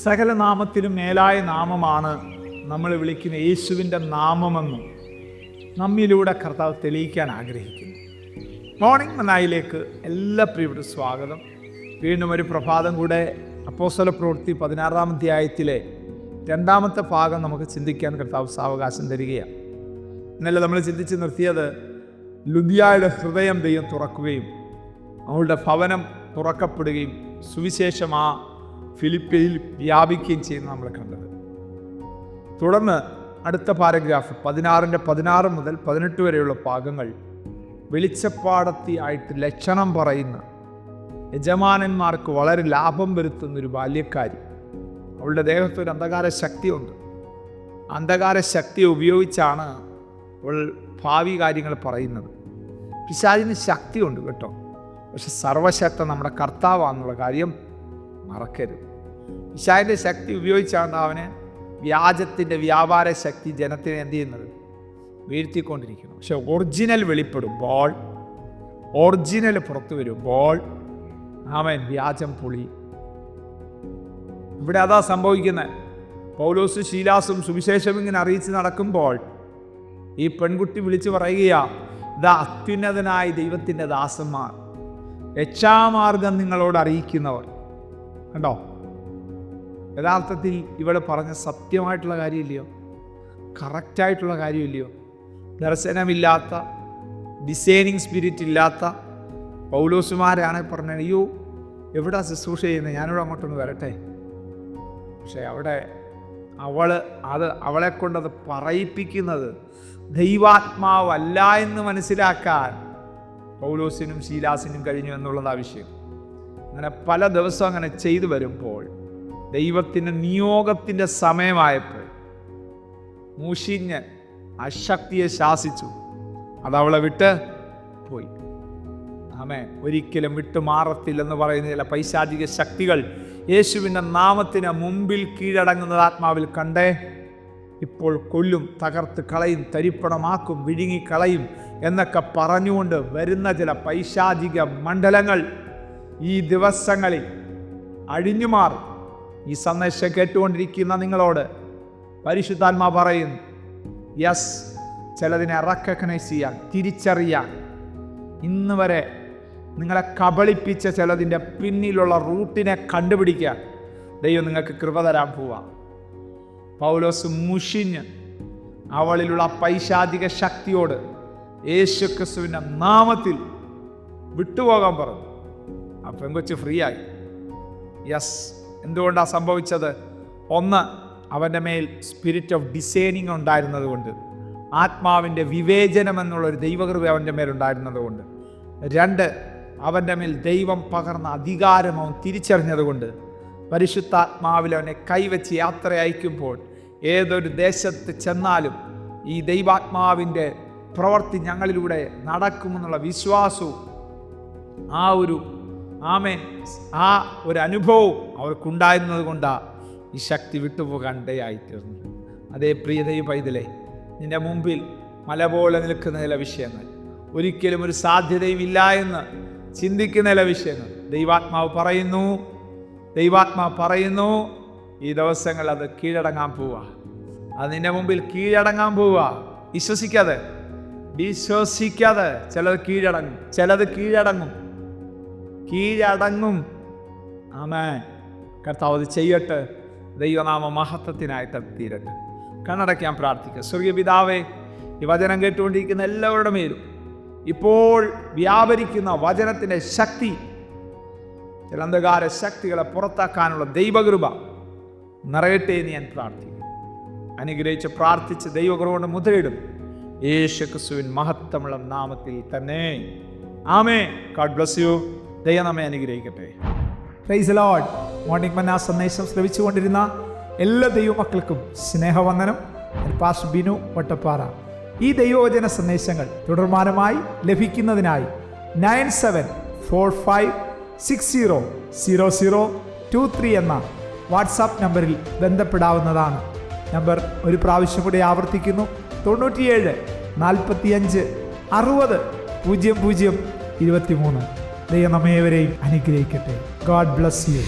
സകല നാമത്തിനും മേലായ നാമമാണ് നമ്മൾ വിളിക്കുന്ന യേശുവിൻ്റെ നാമമെന്നും നമ്മിലൂടെ കർത്താവ് തെളിയിക്കാൻ ആഗ്രഹിക്കുന്നു. മോർണിംഗ് മന്നായിലേക്ക് എല്ലാ പ്രിയപ്പെട്ട സ്വാഗതം. വീണ്ടും ഒരു പ്രഭാതം കൂടെ അപ്പോസ്തല പ്രവൃത്തി 16-ാം അധ്യായത്തിലെ 2-ാമത്തെ ഭാഗം നമുക്ക് ചിന്തിക്കാൻ കർത്താവ് സാവകാശം തരികയാണ്. ഇന്നലെ നമ്മൾ ചിന്തിച്ച് നിർത്തിയത് ലുദിയായുടെ ഹൃദയം ദൈവം തുറക്കുകയും അവളുടെ ഭവനം തുറക്കപ്പെടുകയും സുവിശേഷം ആ ഫിലിപ്പിയിൽ വ്യാപിക്കുകയും ചെയ്യുന്ന നമ്മൾ കണ്ടത്. തുടർന്ന് അടുത്ത പാരഗ്രാഫ് 16 മുതൽ 18 വരെയുള്ള ഭാഗങ്ങൾ വെളിച്ചപ്പാടത്തി ആയിട്ട് ലക്ഷണം പറയുന്ന യജമാനന്മാർക്ക് വളരെ ലാഭം വരുത്തുന്നൊരു ബാല്യക്കാരി. അവളുടെ ദേഹത്ത് ഒരു അന്ധകാര ശക്തിയുണ്ട്. അന്ധകാര ശക്തി ഉപയോഗിച്ചാണ് അവൾ ഭാവി കാര്യങ്ങൾ പറയുന്നത്. പിശാചിന് ശക്തിയുണ്ട് കേട്ടോ, പക്ഷെ സർവശക്തൻ നമ്മുടെ കർത്താവാണെന്നുള്ള കാര്യം മറക്കരുത്. പിശാചിൻ്റെ ശക്തി ഉപയോഗിച്ചാണ് അവന് വ്യാജത്തിൻ്റെ വ്യാപാര ശക്തി ജനത്തിനെ എന്ത് ചെയ്യുന്നത്, വീഴ്ത്തിക്കൊണ്ടിരിക്കുന്നു. പക്ഷെ ഒറിജിനൽ വെളിപ്പെടുമ്പോൾ, ഒറിജിനൽ പുറത്തു വരുമ്പോൾ അവൻ വ്യാജം പൊളി. ഇവിടെ അതാ സംഭവിക്കുന്നത്. പൗലോസും ശീലാസും സുവിശേഷം ഇങ്ങനെ അറിയിച്ച് നടക്കുമ്പോൾ ഈ പെൺകുട്ടി വിളിച്ചു പറയുകയാ, ഇതാ അത്യുന്നതനായ ദൈവത്തിൻ്റെ ദാസന്മാർ, രക്ഷാമാർഗം നിങ്ങളോട് അറിയിക്കുന്നവർ. കണ്ടോ, യഥാർത്ഥത്തിൽ ഇവിടെ പറഞ്ഞ സത്യമായിട്ടുള്ള കാര്യമില്ലയോ, കറക്റ്റായിട്ടുള്ള കാര്യമില്ലയോ? ദർശനമില്ലാത്ത, ഡിസൈനിങ് സ്പിരിറ്റ് ഇല്ലാത്ത പൗലോസുമാരാണ് പറഞ്ഞത്, അയ്യോ എവിടെ ശുശ്രൂഷ ചെയ്യുന്നത്, ഞാനിവിടെ അങ്ങോട്ടൊന്ന് വരട്ടെ. പക്ഷെ അവിടെ അവളെ കൊണ്ടത് പറയിപ്പിക്കുന്നത് ദൈവാത്മാവല്ല എന്ന് മനസ്സിലാക്കാൻ പൗലോസിനും ശീലാസിനും കഴിഞ്ഞു എന്നുള്ളത് ആവശ്യം. അങ്ങനെ പല ദിവസം അങ്ങനെ ചെയ്തു വരുമ്പോൾ ദൈവത്തിൻ്റെ നിയോഗത്തിൻ്റെ സമയമായപ്പോൾ മൂഷിഞ്ഞ് അശക്തിയെ ശാസിച്ചു. അതവളെ വിട്ട് പോയി. ആമേൻ. ഒരിക്കലും വിട്ടുമാറത്തില്ലെന്ന് പറയുന്ന ചില പൈശാചിക ശക്തികൾ യേശുവിൻ്റെ നാമത്തിന് മുമ്പിൽ കീഴടങ്ങുന്നത് ആത്മാവിൽ കണ്ടേ ഇപ്പോൾ കൊല്ലും, തകർത്ത് കളയും, തരിപ്പണമാക്കും, വിഴുങ്ങിക്കളയും എന്നൊക്കെ പറഞ്ഞുകൊണ്ട് വരുന്ന ചില പൈശാചിക മണ്ഡലങ്ങൾ ഈ ദിവസങ്ങളിൽ അഴിഞ്ഞു മാറും. ഈ സന്ദേശം കേട്ടുകൊണ്ടിരിക്കുന്ന നിങ്ങളോട് പരിശുദ്ധാത്മാ പറയുന്നു, യെസ്, ചിലതിനെ റെക്കഗ്നൈസ് ചെയ്യാൻ, തിരിച്ചറിയാൻ, ഇന്ന് വരെ നിങ്ങളെ കബളിപ്പിച്ച ചിലതിൻ്റെ പിന്നിലുള്ള റൂട്ടിനെ കണ്ടുപിടിക്കാൻ ദൈവം നിങ്ങൾക്ക് കൃപ തരാൻ പോവാ. പൗലോസ് മുഷിഞ്ഞ് അവളിലുള്ള പൈശാചിക ശക്തിയോട് യേശു ക്രിസ്തുവിൻ്റെ നാമത്തിൽ വിട്ടുപോകാൻ പറഞ്ഞു. ആ പെങ്കൊച്ച് ഫ്രീ ആയി. യെസ്, എന്തുകൊണ്ടാണ് സംഭവിച്ചത്? ഒന്ന്, അവൻ്റെ മേൽ സ്പിരിറ്റ് ഓഫ് ഡിസൈനിങ് ഉണ്ടായിരുന്നത് കൊണ്ട്, ആത്മാവിൻ്റെ വിവേചനം എന്നുള്ളൊരു ദൈവകൃപ അവൻ്റെ മേലുണ്ടായിരുന്നത് കൊണ്ട്. രണ്ട്, അവൻ്റെ മേൽ ദൈവം പകർന്ന അധികാരം അവൻ തിരിച്ചറിഞ്ഞതുകൊണ്ട്. പരിശുദ്ധാത്മാവിൽ അവനെ കൈവച്ച് യാത്ര അയക്കുമ്പോൾ ഏതൊരു ദേശത്ത് ചെന്നാലും ഈ ദൈവാത്മാവിൻ്റെ പ്രവൃത്തി ഞങ്ങളിലൂടെ നടക്കുമെന്നുള്ള വിശ്വാസവും ആ ഒരു അനുഭവവും അവർക്കുണ്ടായിരുന്നത് കൊണ്ടാണ് ഈ ശക്തി വിട്ടുപോകാൻ ഇടയായിത്തീർന്നത്. അതേ പ്രിയ ദൈവ പൈതലേ, നിന്റെ മുമ്പിൽ മല പോലെ നിൽക്കുന്ന ചില വിഷയങ്ങൾ, ഒരിക്കലും ഒരു സാധ്യതയും ഇല്ല എന്ന് ചിന്തിക്കുന്ന ചില വിഷയങ്ങൾ ദൈവാത്മാവ് പറയുന്നു ഈ ദിവസങ്ങൾ അത് കീഴടങ്ങാൻ പോവുക. അത് നിന്റെ മുമ്പിൽ കീഴടങ്ങാൻ പോവുക. വിശ്വസിക്കാതെ ചിലത് കീഴടങ്ങും. ആമേൻ. കർത്താവ് അത് ചെയ്യട്ടെ. ദൈവനാമ മഹത്വത്തിനായിട്ട് തീരട്ടെ. കണ്ണടയ്ക്കാൻ പ്രാർത്ഥിക്കുക. സ്വർഗീയ പിതാവേ, ഈ വചനം കേട്ടുകൊണ്ടിരിക്കുന്ന എല്ലാവരുടെ മേലും ഇപ്പോൾ വ്യാപരിക്കുന്ന വചനത്തിൻ്റെ ശക്തി, ചില അന്ധകാര ശക്തികളെ പുറത്താക്കാനുള്ള ദൈവകൃപ നിറയട്ടെ എന്ന് ഞാൻ പ്രാർത്ഥിക്കുന്നു. അനുഗ്രഹിച്ച് പ്രാർത്ഥിച്ച് ദൈവകൃപ കൊണ്ട് മുദ്രയിടും യേശു ക്രിസ്തുവിൻ മഹത്വമുള്ള നാമത്തിൽ തന്നെ. ആമേൻ. God bless you. ദൈവം നമ്മെ അനുഗ്രഹിക്കട്ടെ. Praise the Lord. മോർണിംഗ് മന്ന സന്ദേശം ശ്രവിച്ചുകൊണ്ടിരുന്ന എല്ലാ ദൈവമക്കൾക്കും സ്നേഹവന്ദനം. പാസ്റ്റർ ബിനു വട്ടപ്പാറ. ഈ ദൈവവചന സന്ദേശങ്ങൾ തുടർമാനമായി ലഭിക്കുന്നതിനായി 9745600023 എന്ന വാട്സാപ്പ് നമ്പറിൽ ബന്ധപ്പെടാവുന്നതാണ്. നമ്പർ ഒരു പ്രാവശ്യം കൂടി ആവർത്തിക്കുന്നു: 97 45 60 00 23. ദൈവം നമ്മേവരെയും അനുഗ്രഹിക്കട്ടെ. God bless U.